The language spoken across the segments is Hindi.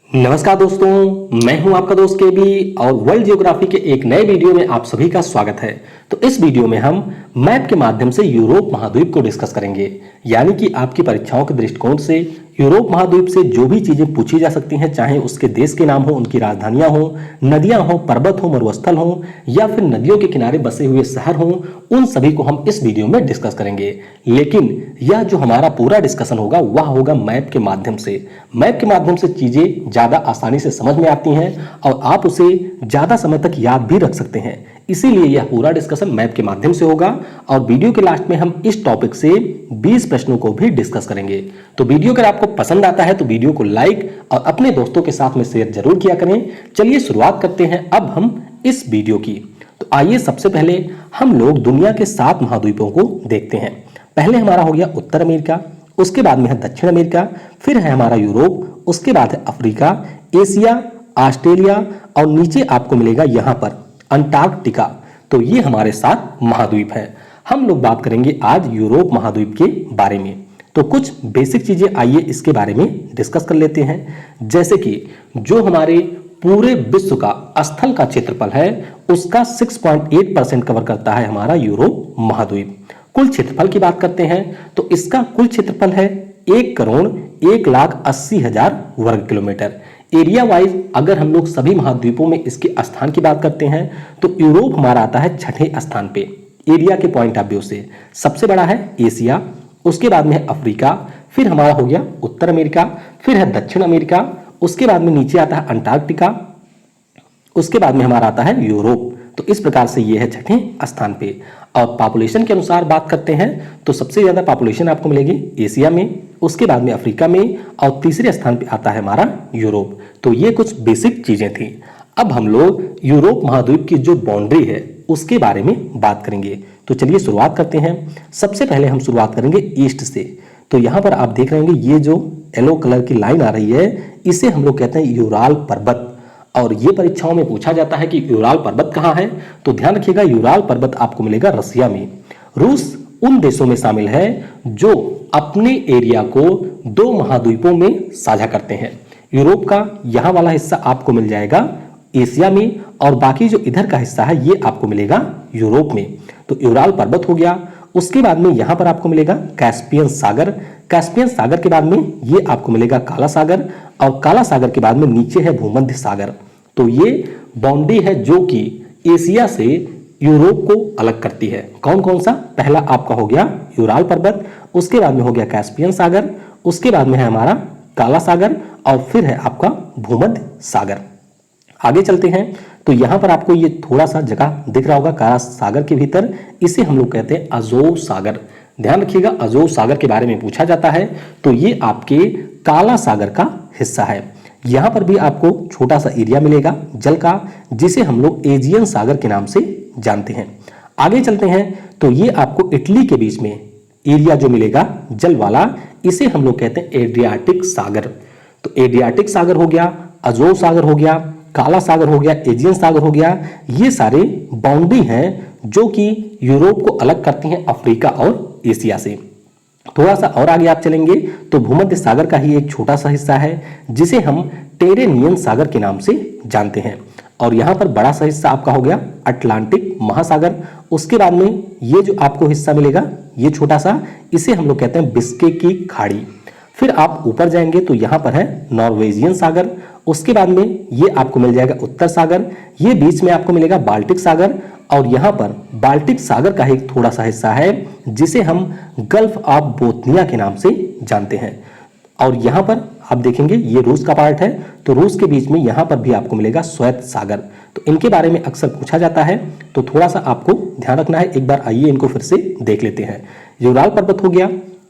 नमस्कार दोस्तों, मैं हूं आपका दोस्त केबी और वर्ल्ड ज्योग्राफी के एक नए वीडियो में आप सभी का स्वागत है। तो इस वीडियो में हम मैप के माध्यम से यूरोप महाद्वीप को डिस्कस करेंगे। यानी कि आपकी परीक्षाओं के दृष्टिकोण से यूरोप महाद्वीप से जो भी चीजें पूछी जा सकती हैं, चाहे उसके देश के नाम हो, उनकी राजधानियां हो, नदियां हो, पर्वत हो, मरुस्थल हो या फिर नदियों के किनारे बसे हुए शहर हो, उन सभी को हम इस वीडियो में डिस्कस करेंगे। लेकिन यह जो हमारा पूरा डिस्कशन होगा वह होगा मैप के माध्यम से। मैप के माध्यम से चीजें ज्यादा आसानी से समझ में आती हैं और आप उसे ज्यादा समय तक याद भी रख सकते हैं। इसीलिए यह पूरा डिस्कशन मैप के माध्यम से होगा और वीडियो के लास्ट में हम इस टॉपिक से 20 प्रश्नों को भी डिस्कस करेंगे। तो वीडियो अगर आपको पसंद आता है तो वीडियो को लाइक और अपने दोस्तों के साथ में शेयर जरूर किया करें। चलिए शुरुआत करते हैं अब हम इस वीडियो की। तो आइए सबसे पहले हम लोग दुनिया के 7 महाद्वीपों को देखते हैं। पहले हमारा हो गया उत्तर अमेरिका, उसके बाद में है दक्षिण अमेरिका, फिर है हमारा यूरोप, उसके बाद है अफ्रीका, एशिया, ऑस्ट्रेलिया और नीचे आपको मिलेगा यहां पर अंटार्कटिका। तो ये हमारे 7 महाद्वीप हैं। हम लोग बात करेंगे आज यूरोप महाद्वीप के बारे में। तो कुछ बेसिक चीजें आइए इसके बारे में डिस्कस कर लेते हैं। जैसे कि जो हमारे पूरे विश्व का स्थल का क्षेत्रफल है उसका 6.8% कवर करता है हमारा यूरोप महाद्वीप। कुल क्षेत्रफल की बात करते हैं तो इसका कुल क्षेत्रफल है 1,01,80,000 वर्ग किलोमीटर। एरिया वाइज अगर हम लोग सभी महाद्वीपों में इसके स्थान की बात करते हैं तो यूरोप हमारा आता है 6ठे स्थान पे एरिया के पॉइंट ऑफ व्यू से। सबसे बड़ा है एशिया, उसके बाद में है अफ्रीका, फिर हमारा हो गया उत्तर अमेरिका, फिर है दक्षिण अमेरिका, उसके बाद में नीचे आता है अंटार्कटिका, उसके बाद में हमारा आता है यूरोप। तो इस प्रकार से ये है 6ठे स्थान पे। और पॉपुलेशन के अनुसार बात करते हैं तो सबसे ज्यादा पॉपुलेशन आपको मिलेगी एशिया में, उसके बाद में अफ्रीका में और तीसरे स्थान पे आता है हमारा यूरोप। तो ये कुछ बेसिक चीजें थी। अब हम लोग यूरोप महाद्वीप की जो बाउंड्री है उसके बारे में बात करेंगे। तो चलिए शुरुआत करते हैं। सबसे पहले हम शुरुआत करेंगे ईस्ट से। तो यहाँ पर आप देख रहे होंगे ये जो येलो कलर की लाइन आ रही है इसे हम लोग कहते हैं यूराल पर्वत। और ये परीक्षाओं में पूछा जाता है कि यूराल पर्वत कहाँ है। तो ध्यान रखिएगा यूराल पर्वत आपको मिलेगा रसिया में। रूस उन देशों में शामिल है जो अपने एरिया को 2 महाद्वीपों में साझा करते हैं। यूरोप का यहाँ वाला हिस्सा आपको मिल जाएगा एशिया में और बाकी जो इधर का हिस्सा है ये आपको मिलेगा यूरोप में। तो यूराल पर्वत हो गया। उसके बाद में यहाँ पर आपको मिलेगा कैस्पियन सागर। कैस्पियन सागर के बाद में ये आपको मिलेगा काला सागर और काला सागर के बाद में नीचे है भूमध्य सागर। तो ये बाउंड्री है जो कि एशिया से यूरोप को अलग करती है। कौन कौन सा? पहला आपका हो गया यूराल पर्वत, उसके बाद में हो गया कैस्पियन सागर, उसके बाद में है हमारा काला सागर और फिर है आपका भूमध्य सागर। आगे चलते हैं तो यहाँ पर आपको ये थोड़ा सा जगह दिख रहा होगा काला सागर के भीतर, इसे हम लोग कहते हैं अजोव सागर। ध्यान रखिएगा अजोव सागर के बारे में पूछा जाता है तो ये आपके काला सागर का हिस्सा है। यहाँ पर भी आपको छोटा सा एरिया मिलेगा जल का जिसे हम लोग एजियन सागर के नाम से जानते हैं। आगे चलते हैं तो ये आपको इटली के बीच में एरिया जो मिलेगा जल वाला इसे हम लोग कहते हैं एड्रियाटिक सागर। तो एड्रियाटिक सागर हो गया, अजोव सागर हो गया, काला सागर हो गया, एजियन सागर हो गया। ये सारे बाउंड्री हैं जो कि यूरोप को अलग करती हैं अफ्रीका और एशिया से। थोड़ा सा और आगे आप चलेंगे तो भूमध्य सागर का ही एक छोटा सा हिस्सा है जिसे हम टेरेनियन सागर के नाम से जानते हैं। और यहाँ पर बड़ा सा हिस्सा आपका हो गया अटलांटिक महासागर। उसके बाद में ये जो आपको हिस्सा मिलेगा ये छोटा सा, इसे हम लोग कहते हैं बिस्के की खाड़ी। फिर आप ऊपर जाएंगे तो यहाँ पर है नॉर्वेजियन सागर। उसके बाद में ये आपको मिल जाएगा उत्तर सागर। ये बीच में आपको मिलेगा बाल्टिक सागर और यहाँ पर बाल्टिक सागर का एक थोड़ा सा हिस्सा है जिसे हम गल्फ ऑफ बोथनिया के नाम से जानते हैं। और यहाँ पर आप देखेंगे ये रूस का पार्ट है तो रूस के बीच में यहाँ पर भी आपको मिलेगा श्वेत सागर। तो इनके बारे में अक्सर पूछा जाता है तो थोड़ा सा आपको ध्यान रखना है। एक बार आइए इनको फिर से देख लेते हैं। यूराल पर्वत हो गया,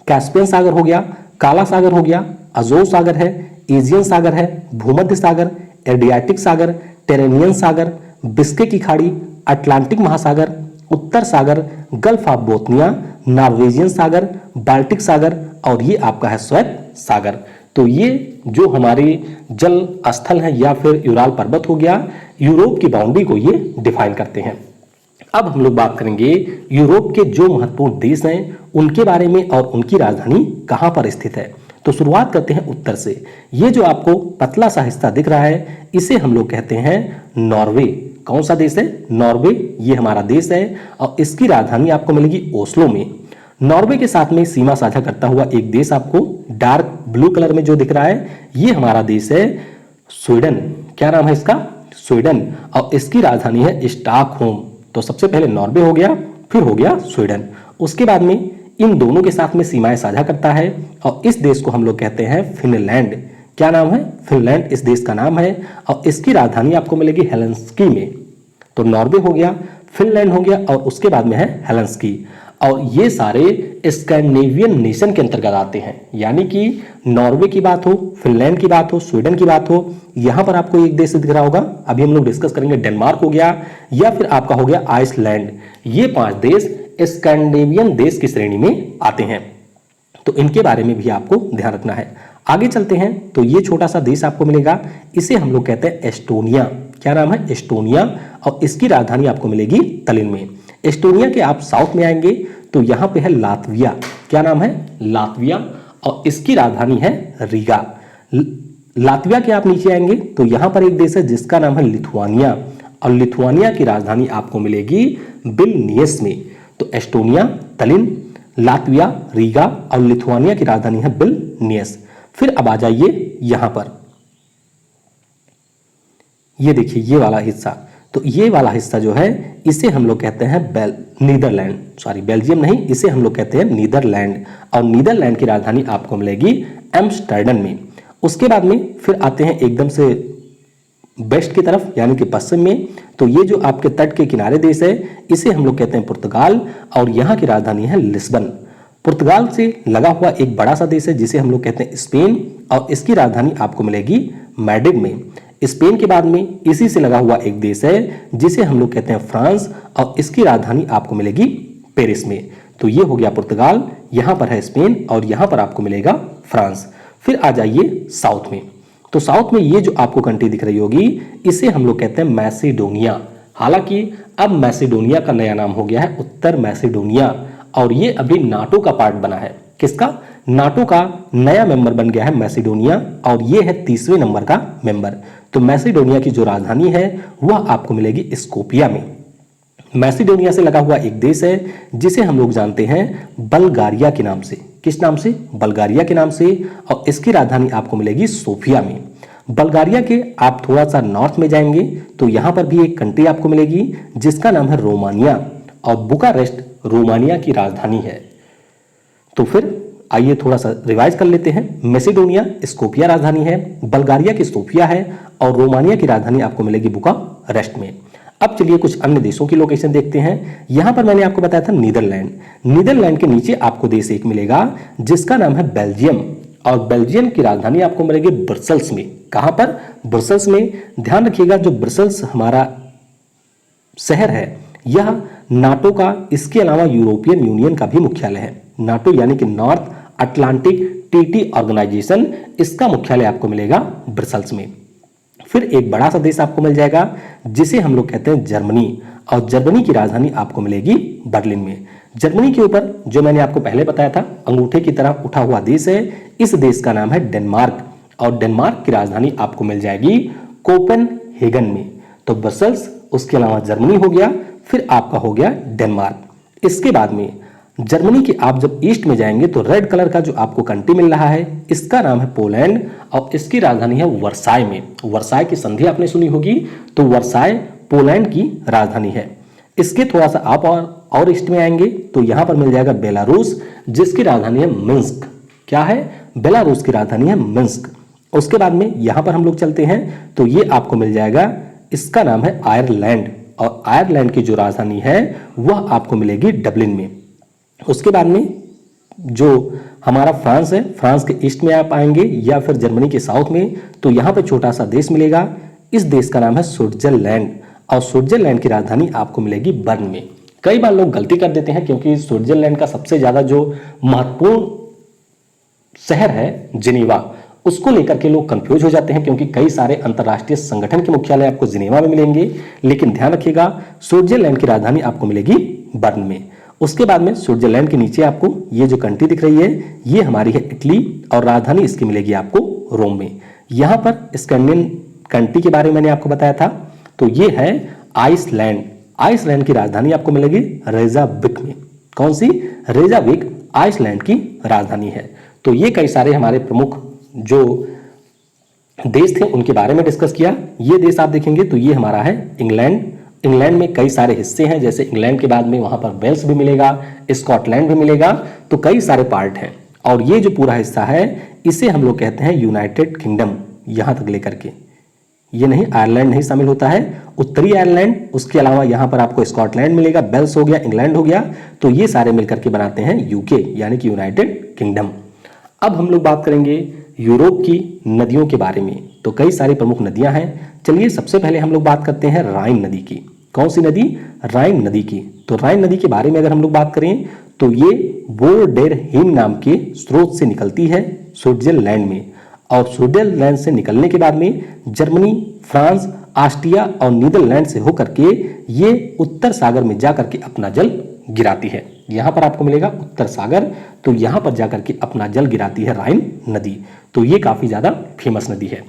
कैस्पियन सागर हो गया, काला सागर हो गया, अजोव सागर है, एजियन सागर है, भूमध्य सागर, एड्रियाटिक सागर, टेरेनियन सागर, बिस्के की खाड़ी, अटलांटिक महासागर, उत्तर सागर, गल्फ ऑफ बोथनिया, नॉर्वेजियन सागर, बाल्टिक सागर और ये आपका है श्वेत सागर। तो ये जो हमारे जल स्थल है या फिर यूराल पर्वत हो गया, यूरोप की बाउंड्री को ये डिफाइन करते हैं। अब हम लोग बात करेंगे यूरोप के जो महत्वपूर्ण देश हैं उनके बारे में और उनकी राजधानी कहां पर स्थित है। तो शुरुआत करते हैं उत्तर से। ये जो आपको पतला सा हिस्सा दिख रहा है इसे हम लोग कहते हैं नॉर्वे। कौन सा देश है? नॉर्वे। ये हमारा देश है और इसकी राजधानी आपको मिलेगी ओस्लो में। नॉर्वे के साथ में सीमा साझा करता हुआ एक देश आपको डार्क ब्लू कलर में जो दिख रहा है ये हमारा देश है स्वीडन। क्या नाम है इसका? स्वीडन। और इसकी राजधानी है स्टॉकहोम। तो सबसे पहले नॉर्वे हो गया, फिर हो गया स्वीडन। उसके बाद में इन दोनों के साथ में सीमाएं साझा करता है और इस देश को हम लोग कहते हैं फिनलैंड। क्या नाम है? फिनलैंड इस देश का नाम है और इसकी राजधानी आपको मिलेगी हेलसिंकी में। तो नॉर्वे हो गया, फिनलैंड हो गया और उसके बाद में है हेलसिंकी। और ये सारे स्कैंडिनेवियन नेशन के अंतर्गत आते हैं, यानी कि नॉर्वे की बात हो, फिनलैंड की बात हो, स्वीडन की बात हो, यहां पर आपको एक देश दिख रहा होगा, अभी हम लोग डिस्कस करेंगे, डेनमार्क हो गया या फिर आपका हो गया आइसलैंड। ये 5 देश स्कैंडिनेवियन देश की श्रेणी में आते हैं। तो इनके बारे में भी आपको ध्यान रखना है। आगे चलते हैं तो ये छोटा सा देश आपको मिलेगा, इसे हम लोग कहते हैं एस्टोनिया। क्या नाम है? एस्टोनिया। और इसकी राजधानी आपको मिलेगी तलिन में। एस्टोनिया के आप साउथ में आएंगे तो यहाँ पे है लातविया। क्या नाम है? लातविया। और इसकी राजधानी है रीगा। लातविया के आप नीचे आएंगे तो यहाँ पर एक देश है जिसका नाम है लिथुआनिया और लिथुआनिया की राजधानी आपको मिलेगी विल्नियस में। तो एस्टोनिया, तलिन, लातविया, रीगा और लिथुआनिया की राजधानी है विल्नियस। फिर अब आ जाइए यहां पर, ये देखिए ये वाला हिस्सा। तो ये वाला हिस्सा जो है इसे हम लोग कहते हैं नीदरलैंड, सॉरी बेल्जियम नहीं, इसे हम लोग कहते हैं नीदरलैंड। और नीदरलैंड की राजधानी आपको मिलेगी एम्स्टर्डम में। उसके बाद में फिर आते हैं एकदम से वेस्ट की तरफ, यानी कि पश्चिम में। तो ये जो आपके तट के किनारे देश है इसे हम लोग कहते हैं पुर्तगाल और यहाँ की राजधानी है लिस्बन। पुर्तगाल से लगा हुआ एक बड़ा सा देश है जिसे हम लोग कहते हैं स्पेन और इसकी राजधानी आपको मिलेगी मैड्रिड में। स्पेन के बाद में इसी से लगा हुआ एक देश है जिसे हम लोग कहते हैं फ्रांस और इसकी राजधानी आपको मिलेगी पेरिस में। तो ये हो गया पुर्तगाल, यहाँ पर है स्पेन और यहाँ पर आपको मिलेगा फ्रांस। फिर आ जाइए साउथ में। तो साउथ में ये जो आपको कंट्री दिख रही होगी इसे हम लोग कहते हैं मैसेडोनिया। हालांकि अब मैसेडोनिया का नया नाम हो गया है उत्तर मैसेडोनिया और ये अभी नाटो का पार्ट बना है। किसका? नाटो का नया मेंबर बन गया है मैसेडोनिया और ये है 30वें नंबर का मेंबर। तो मैसेडोनिया की जो राजधानी है वह आपको मिलेगी स्कोपिया में। मैसेडोनिया से लगा हुआ एक देश है जिसे हम लोग जानते हैं बल्गारिया के नाम से। किस नाम से? बल्गारिया के नाम से। और इसकी राजधानी आपको मिलेगी सोफिया में। बल्गारिया के आप थोड़ा सा नॉर्थ में जाएंगे तो यहां पर भी एक कंट्री आपको मिलेगी जिसका नाम है रोमानिया और बुकारेस्ट रोमानिया की राजधानी है। तो फिर आइए थोड़ा सा रिवाइज कर लेते हैं। मैसेडोनिया स्कोपिया राजधानी है, बल्गारिया की सोफिया है और रोमानिया की राजधानी आपको मिलेगी बुकारेस्ट में। अब चलिए कुछ अन्य देशों की लोकेशन देखते हैं। यहां पर मैंने आपको बताया था नीदरलैंड। नीदरलैंड के नीचे आपको देश एक मिलेगा जिसका नाम है बेल्जियम और बेल्जियम की राजधानी आपको मिलेगी ब्रसेल्स में। कहां पर? ब्रसेल्स में। ध्यान रखिएगा जो ब्रसेल्स हमारा शहर है यह नाटो का, इसके अलावा यूरोपियन यूनियन का भी मुख्यालय है। नाटो यानी कि नॉर्थ अटलांटिक ट्रीटी ऑर्गेनाइजेशन, इसका मुख्यालय आपको मिलेगा ब्रसेल्स में। फिर एक बड़ा सा देश आपको मिल जाएगा जिसे हम लोग कहते हैं जर्मनी और जर्मनी की राजधानी आपको मिलेगी बर्लिन में। जर्मनी के ऊपर जो मैंने आपको पहले बताया था अंगूठे की तरह उठा हुआ देश है, इस देश का नाम है डेनमार्क और डेनमार्क की राजधानी आपको मिल जाएगी कोपेनहेगन में। तो ब्रसेल्स, उसके अलावा जर्मनी हो गया, फिर आपका हो गया डेनमार्क। इसके बाद में जर्मनी के आप जब ईस्ट में जाएंगे तो रेड कलर का जो आपको कंट्री मिल रहा है इसका नाम है पोलैंड और इसकी राजधानी है वर्साय में। वर्साय की संधि आपने सुनी होगी, तो वर्साय पोलैंड की राजधानी है। इसके थोड़ा सा आप और ईस्ट में आएंगे तो यहां पर मिल जाएगा बेलारूस जिसकी राजधानी है मिन्स्क। क्या है? बेलारूस की राजधानी है मिन्स्क। उसके बाद में यहां पर हम लोग चलते हैं तो ये आपको मिल जाएगा, इसका नाम है आयरलैंड और आयरलैंड की जो राजधानी है वह आपको मिलेगी डबलिन में। उसके बाद में जो हमारा फ्रांस है, फ्रांस के ईस्ट में आप आएंगे या फिर जर्मनी के साउथ में तो यहां पर छोटा सा देश मिलेगा, इस देश का नाम है स्विट्जरलैंड और स्विट्जरलैंड की राजधानी आपको मिलेगी बर्न में। कई बार लोग गलती कर देते हैं क्योंकि स्विट्जरलैंड का सबसे ज्यादा जो महत्वपूर्ण शहर है जिनेवा, उसको लेकर के लोग कंफ्यूज हो जाते हैं क्योंकि कई सारे अंतरराष्ट्रीय संगठन के मुख्यालय आपको जिनेवा में मिलेंगे, लेकिन ध्यान रखिएगा स्विट्जरलैंड की राजधानी आपको मिलेगी बर्न में। उसके बाद में स्विट्जरलैंड के नीचे आपको ये जो कंट्री दिख रही है ये हमारी है इटली और राजधानी इसकी मिलेगी आपको रोम में। यहाँ पर स्कैंडिनेवियन कंट्री के बारे में मैंने आपको बताया था, तो ये है आइसलैंड। आइसलैंड की राजधानी आपको मिलेगी रेजाविक में। कौन सी? रेजाविक आइसलैंड की राजधानी है। तो ये कई सारे हमारे प्रमुख जो देश थे उनके बारे में डिस्कस किया। ये देश आप देखेंगे तो ये हमारा है इंग्लैंड। इंग्लैंड में कई सारे हिस्से हैं, जैसे इंग्लैंड के बाद में वहां पर वेल्स भी मिलेगा, स्कॉटलैंड भी मिलेगा, तो कई सारे पार्ट हैं। और ये जो पूरा हिस्सा है इसे हम लोग कहते हैं यूनाइटेड किंगडम, यहां तक लेकर के। ये नहीं, आयरलैंड नहीं शामिल होता है, उत्तरी आयरलैंड, उसके अलावा यहाँ पर आपको स्कॉटलैंड मिलेगा, वेल्स हो गया, इंग्लैंड हो गया, तो ये सारे मिलकर के बनाते हैं यूके यानी कि यूनाइटेड किंगडम। अब हम लोग बात करेंगे यूरोप की नदियों के बारे में। तो कई सारी प्रमुख नदियां हैं। चलिए सबसे पहले हम लोग बात करते हैं राइन नदी की। कौन सी नदी? राइन नदी की। तो राइन नदी के बारे में अगर हम लोग बात करें तो ये बोर्डेरहीम नाम के स्रोत से निकलती है स्विट्जरलैंड में, और स्विट्जरलैंड से निकलने के बाद में जर्मनी, फ्रांस, ऑस्ट्रिया और नीदरलैंड से होकर के ये उत्तर सागर में जाकर के अपना जल गिराती है। यहाँ पर आपको मिलेगा उत्तर सागर, तो यहाँ पर जाकर के अपना जल गिराती है राइन नदी। तो ये काफी ज्यादा फेमस नदी है।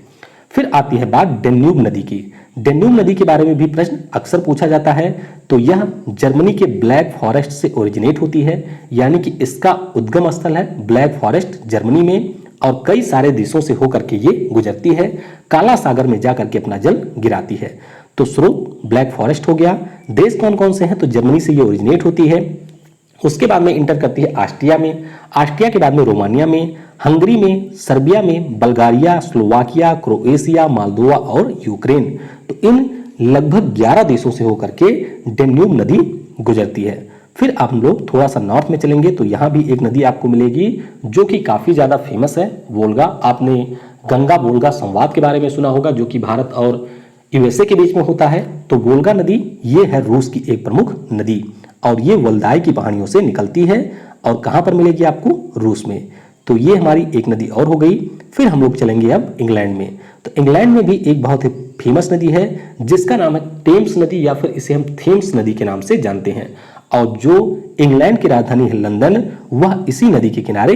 फिर आती है बात डेन्यूब नदी की। डेन्यूब नदी के बारे में भी प्रश्न अक्सर पूछा जाता है। तो यह जर्मनी के ब्लैक फॉरेस्ट से ओरिजिनेट होती है, यानी कि इसका उद्गम स्थल है ब्लैक फॉरेस्ट जर्मनी में, और कई सारे देशों से होकर के ये गुजरती है, काला सागर में जाकर के अपना जल गिराती है। तो स्रोत ब्लैक फॉरेस्ट हो गया। देश कौन कौन से हैं? तो जर्मनी से ये ओरिजिनेट होती है, उसके बाद में इंटर करती है ऑस्ट्रिया में, ऑस्ट्रिया के बाद में रोमानिया में, हंगरी में, सर्बिया में, बल्गारिया, स्लोवाकिया, क्रोएशिया, मालदोवा और यूक्रेन। तो इन लगभग 11 देशों से होकर के डेन्यूब नदी गुजरती है। फिर आप लोग थोड़ा सा नॉर्थ में चलेंगे तो यहाँ भी एक नदी आपको मिलेगी जो कि काफी ज्यादा फेमस है, वोल्गा। आपने गंगा वोल्गा संवाद के बारे में सुना होगा, जो कि भारत और यूएसए के बीच में होता है। तो वोल्गा नदी ये है रूस की एक प्रमुख नदी, और ये वल्दाई की पहाड़ियों से निकलती है, और कहां पर मिलेगी आपको? रूस में। तो ये हमारी एक नदी और हो गई। फिर हम लोग चलेंगे अब इंग्लैंड में। तो इंग्लैंड में भी एक बहुत ही फेमस नदी है जिसका नाम है टेम्स नदी, या फिर इसे हम थेम्स नदी के नाम से जानते हैं। और जो इंग्लैंड की राजधानी है लंदन, वह इसी नदी के किनारे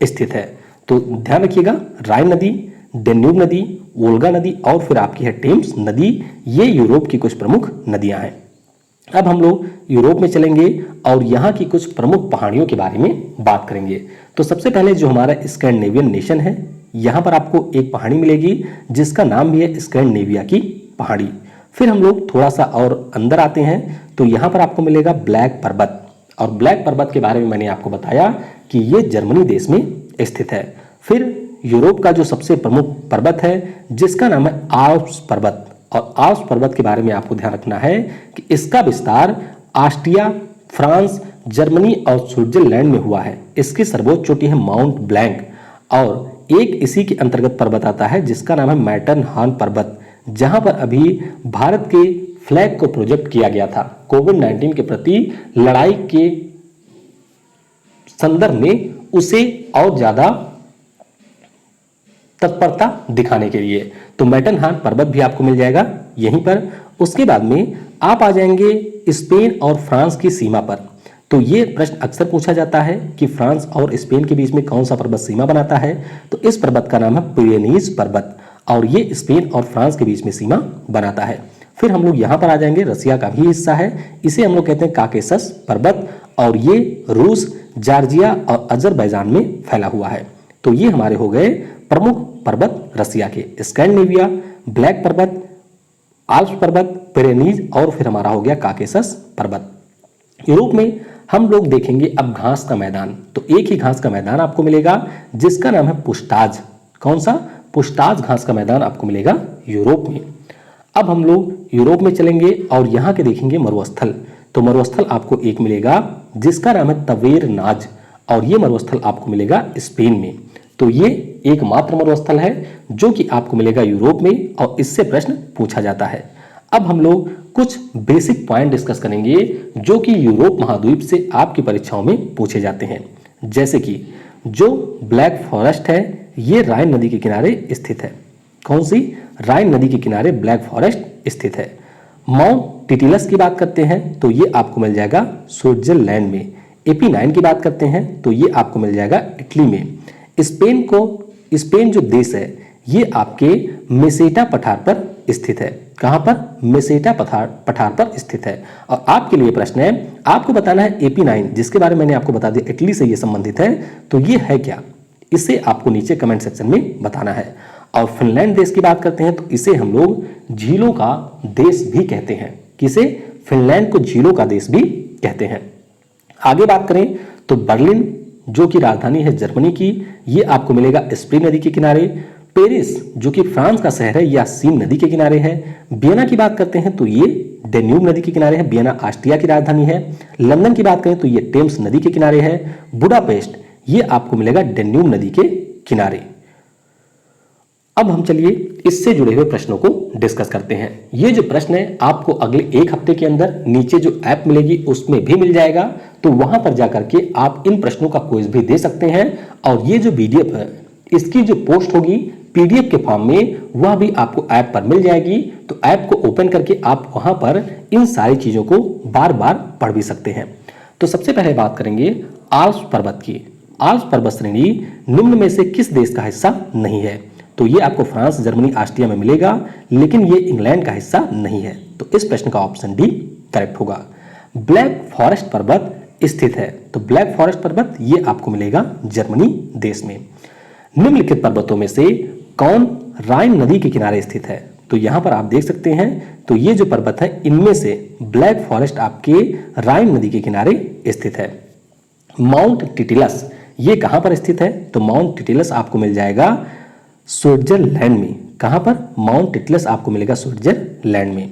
स्थित है। तो ध्यान रखिएगा, राइन नदी, डेन्यूब नदी, वोल्गा नदी और फिर आपकी है टेम्स नदी, ये यूरोप की कुछ प्रमुख नदियां हैं। अब हम लोग यूरोप में चलेंगे और यहाँ की कुछ प्रमुख पहाड़ियों के बारे में बात करेंगे। तो सबसे पहले जो हमारा स्कैंडिनेवियन नेशन है, यहाँ पर आपको एक पहाड़ी मिलेगी जिसका नाम भी है स्कैंडिनेविया की पहाड़ी। फिर हम लोग थोड़ा सा और अंदर आते हैं तो यहाँ पर आपको मिलेगा ब्लैक पर्वत, और ब्लैक पर्वत के बारे में मैंने आपको बताया कि ये जर्मनी देश में स्थित है। फिर यूरोप का जो सबसे प्रमुख पर्वत है जिसका नाम है आल्प्स पर्वत, और आल्प्स पर्वत के बारे में आपको ध्यान रखना है कि इसका विस्तार ऑस्ट्रिया, फ्रांस, जर्मनी और स्विट्जरलैंड में हुआ है। इसकी सर्वोच्च चोटी है माउंट ब्लैंक, और एक इसी के अंतर्गत पर्वत आता है जिसका नाम है मैटरहार्न पर्वत, जहां पर अभी भारत के फ्लैग को प्रोजेक्ट किया गया था कोविड-19 के प्रति लड़ाई के संदर्भ में, उसे और ज्यादा तत्परता दिखाने के लिए। तो मैटरहार्न पर्वत भी आपको मिल जाएगा यहीं पर। उसके बाद में आप आ जाएंगे स्पेन और फ्रांस की सीमा पर। तो ये प्रश्न अक्सर पूछा जाता है कि फ्रांस और स्पेन के बीच में कौन सा पर्वत सीमा बनाता है। तो इस पर्वत का नाम है पिरेनीज पर्वत, और ये स्पेन और फ्रांस के बीच में सीमा बनाता है। फिर हम लोग यहाँ पर आ जाएंगे, रसिया का भी हिस्सा है, इसे हम लोग कहते हैं काकेसस पर्वत, और ये रूस, जॉर्जिया और अजरबैजान में फैला हुआ है। तो ये हमारे हो गए प्रमुख पर्वत रसिया के, स्कैंडिनेविया, ब्लैक पर्वत, आल्प्स पर्वत, पिरेनीज और फिर हमारा हो गया काकेसस पर्वत। यूरोप में हम लोग देखेंगे अब घास का मैदान। तो एक ही घास का मैदान आपको मिलेगा जिसका नाम है पुस्ताज। कौन सा? पुस्ताज घास का मैदान आपको मिलेगा यूरोप में। अब हम लोग यूरोप में चलेंगे और यहाँ के देखेंगे मरुस्थल। तो मरुस्थल आपको एक मिलेगा जिसका नाम है तवेर नाज, और ये मरुस्थल आपको मिलेगा स्पेन में। तो ये एकमात्र मरुस्थल है जो कि आपको मिलेगा यूरोप में, और इससे प्रश्न पूछा जाता है। अब हम लोग कुछ बेसिक पॉइंट डिस्कस करेंगे जो कि यूरोप महाद्वीप से आपकी परीक्षाओं में पूछे जाते हैं। जैसे कि जो ब्लैक फॉरेस्ट है ये राइन नदी के किनारे स्थित है। कौन सी? राइन नदी के किनारे ब्लैक फॉरेस्ट स्थित है। माउंट टिटिलस की बात करते हैं तो ये आपको मिल जाएगा स्विट्जरलैंड में। AP9 की बात करते हैं तो ये आपको मिल जाएगा इटली में। स्पेन जो देश है ये आपके मेसेटा पठार पर स्थित है। कहां पर? मेसेटा पठार पर स्थित है। और आपके लिए प्रश्न है, आपको बताना है AP9 जिसके बारे में मैंने आपको बता दिया इटली से ये संबंधित है, तो ये है क्या, इसे आपको नीचे कमेंट सेक्शन में बताना है। और फिनलैंड देश की बात करते हैं तो इसे हम लोग झीलों का देश भी कहते हैं। किसे? फिनलैंड को झीलों का देश भी कहते हैं। आगे बात करें तो बर्लिन जो कि राजधानी है जर्मनी की, ये आपको मिलेगा स्प्री नदी के किनारे। पेरिस जो कि फ्रांस का शहर है या सीन नदी के किनारे है। वियना की बात करते हैं तो ये डेन्यूब नदी के किनारे है, वियना ऑस्ट्रिया की राजधानी है। लंदन की बात करें तो ये टेम्स नदी के किनारे है। बुडापेस्ट ये आपको मिलेगा डेन्यूब नदी के किनारे। अब हम चलिए इससे जुड़े हुए प्रश्नों को डिस्कस करते हैं। ये जो प्रश्न है आपको अगले एक हफ्ते के अंदर नीचे जो ऐप मिलेगी उसमें भी मिल जाएगा, तो वहां पर जाकर के आप इन प्रश्नों का क्विज भी दे सकते हैं। और ये जो PDF है इसकी जो पोस्ट होगी PDF के फॉर्म में, वह भी आपको ऐप पर मिल जाएगी। तो ऐप को ओपन करके आप वहां पर इन सारी चीजों को बार बार पढ़ भी सकते हैं। तो सबसे पहले बात करेंगे आल्प्स पर्वत की। आल्प्स पर्वत श्रेणी निम्न में से किस देश का हिस्सा नहीं है? तो ये आपको फ्रांस, जर्मनी, ऑस्ट्रिया में मिलेगा, लेकिन ये इंग्लैंड का हिस्सा नहीं है। तो इस प्रश्न का ऑप्शन डी करेक्ट होगा। ब्लैक फॉरेस्ट पर्वत स्थित है, तो ब्लैक फॉरेस्ट पर्वत ये आपको मिलेगा जर्मनी देश में। निम्नलिखित पर्वतों में से कौन राइन नदी के किनारे स्थित है? तो यहां पर आप देख सकते हैं, तो ये जो पर्वत है इनमें से ब्लैक फॉरेस्ट आपके राइन नदी के किनारे स्थित है। माउंट टिटिलस ये कहां पर स्थित है? तो माउंट टिटिलस आपको मिल जाएगा स्विट्जरलैंड में। कहां पर? माउंट टिटिलस आपको मिलेगा स्विट्जरलैंड में।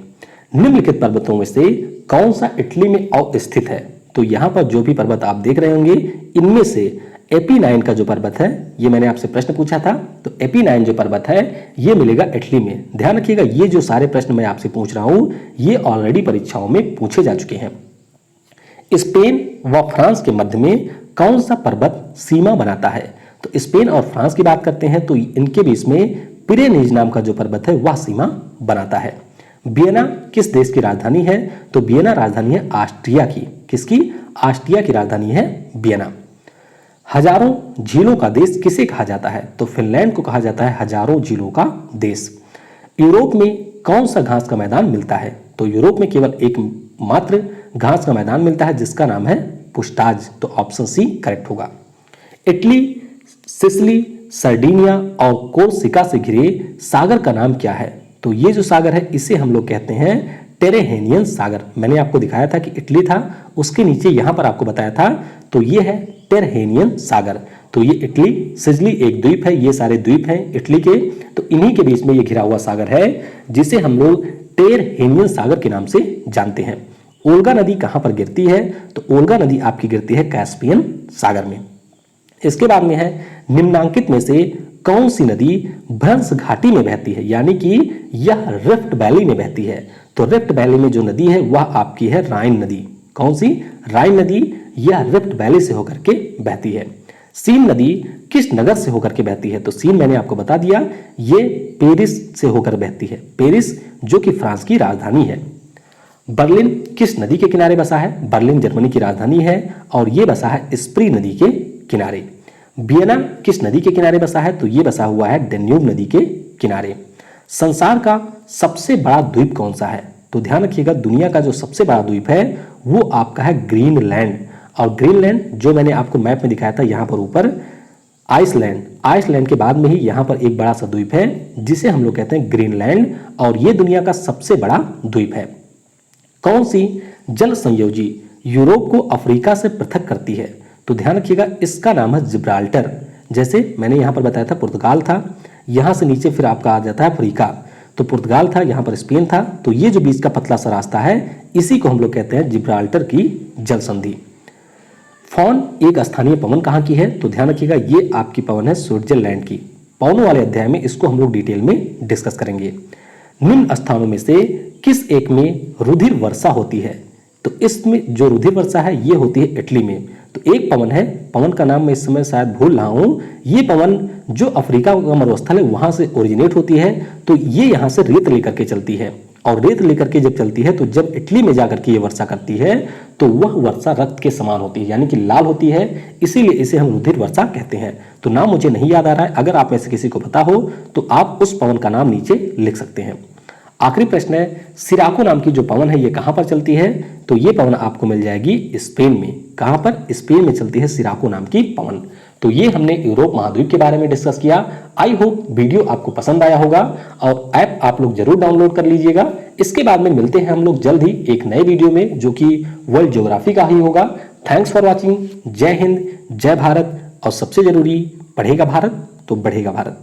निम्नलिखित पर्वतों में से कौन सा इटली में अवस्थित है? तो यहां पर जो भी पर्वत आप देख रहे होंगे इनमें से AP9 का जो पर्वत है, ये मैंने आपसे प्रश्न पूछा था, तो AP9 जो पर्वत है ये मिलेगा इटली में। ध्यान रखिएगा ये जो सारे प्रश्न मैं आपसे पूछ रहा हूं ये ऑलरेडी परीक्षाओं में पूछे जा चुके हैं। स्पेन व फ्रांस के मध्य में कौन सा पर्वत सीमा बनाता है? तो स्पेन और फ्रांस की बात करते हैं तो इनके बीच में पिरेनीज नाम का जो पर्वत है वह सीमा बनाता है। वियना किस देश की राजधानी है? तो वियना राजधानी है ऑस्ट्रिया की। किसकी? ऑस्ट्रिया की राजधानी है वियना। हजारों झीलों का देश किसे कहा जाता है? तो फिनलैंड को कहा जाता है हजारों झीलों का देश। यूरोप में कौन सा घास का मैदान मिलता है? तो यूरोप में केवल एक मात्र घास का मैदान मिलता है जिसका नाम है पुस्टाज। तो ऑप्शन सी करेक्ट होगा। इटली, सिसिली, सर्डिनिया और कोर्सिका से घिरे सागर का नाम क्या है? तो ये जो सागर है इसे हम लोग कहते हैं टेरेहेनियन सागर। मैंने आपको दिखाया था कि इटली था, उसके नीचे यहां पर आपको बताया था, तो ये है टेरेहेनियन सागर। तो ये इटली, सिसिली एक द्वीप है, ये सारे द्वीप हैं इटली के, तो इन्हीं के बीच में ये घिरा हुआ सागर है जिसे हम लोग टेरेहेनियन सागर के नाम से जानते हैं। ओल्गा नदी कहां पर गिरती है? तो ओल्गा नदी आपकी गिरती है कैस्पियन सागर में। इसके बाद में है निम्नांकित में से कौन सी नदी भ्रंश घाटी में बहती है, यानी कि यह रिफ्ट वैली में बहती है? तो रिफ्ट वैली में जो नदी है वह आपकी है राइन नदी। कौन सी? राइन नदी। यह रिफ्ट वैली से होकर के बहती है। सीन नदी किस नगर से होकर के बहती है? तो सीन मैंने आपको बता दिया, ये पेरिस से होकर बहती है। पेरिस जो कि फ्रांस की राजधानी है। बर्लिन किस नदी के किनारे बसा है? बर्लिन जर्मनी की राजधानी है और यह बसा है स्प्री नदी के किनारे। वियना किस नदी के किनारे बसा है? तो यह बसा हुआ है डेन्यूब नदी के किनारे। संसार का सबसे बड़ा द्वीप कौन सा है? तो ध्यान रखिएगा दुनिया का जो सबसे बड़ा द्वीप है वो आपका है ग्रीनलैंड। और ग्रीनलैंड जो मैंने आपको मैप में दिखाया था यहां पर ऊपर आइसलैंड, आइसलैंड के बाद में ही यहां पर एक बड़ा सा द्वीप है जिसे हम लोग कहते हैं ग्रीनलैंड, और ये दुनिया का सबसे बड़ा द्वीप है। कौन सी जल संयोजी यूरोप को अफ्रीका से पृथक करती है? तो ध्यान रखिएगा इसका नाम है जिब्राल्टर। जैसे मैंने यहां पर बताया था पुर्तगाल था, यहां से नीचे फिर आपका आ जाता है अफ्रीका, तो पुर्तगाल था, यहां पर स्पेन था, तो ये जो बीच का पतला सा रास्ता है इसी को हम लोग कहते हैं जिब्राल्टर की जल संधि। फॉन एक स्थानीय पवन कहां की है? तो ध्यान रखिएगा ये आपकी पवन है स्विट्जरलैंड की। पवनों वाले अध्याय में इसको हम लोग डिटेल में डिस्कस करेंगे। निम्न स्थानों में से किस एक में रुधिर वर्षा होती है? तो इसमें जो रुधिर वर्षा है ये होती है इटली में। तो एक पवन है, पवन का नाम मैं इस समय शायद भूल रहा हूं, ये पवन जो अफ्रीका का मरुस्थल है वहां से ओरिजिनेट होती है, तो ये यहां से रेत लेकर के चलती है और रेत लेकर के जब चलती है तो जब इटली में जाकर के ये वर्षा करती है तो वह वर्षा रक्त के समान होती है, यानी कि लाल होती है, इसीलिए इसे हम रुधिर वर्षा कहते हैं। तो नाम मुझे नहीं याद आ रहा है, अगर आप में से किसी को पता हो तो आप उस पवन का नाम नीचे लिख सकते हैं। आखिरी प्रश्न है, सिराको नाम की जो पवन है ये कहां पर चलती है? तो ये पवन आपको मिल जाएगी स्पेन में। कहां पर? स्पेन में चलती है सिराको नाम की पवन। तो ये हमने यूरोप महाद्वीप के बारे में डिस्कस किया। आई होप वीडियो आपको पसंद आया होगा और ऐप आप लोग जरूर डाउनलोड कर लीजिएगा। इसके बाद में मिलते हैं हम लोग जल्द ही एक नए वीडियो में जो कि वर्ल्ड ज्योग्राफी का ही होगा। Thanks for watching. जय हिंद, जय भारत और सबसे जरूरी, पढ़ेगा भारत तो बढ़ेगा भारत।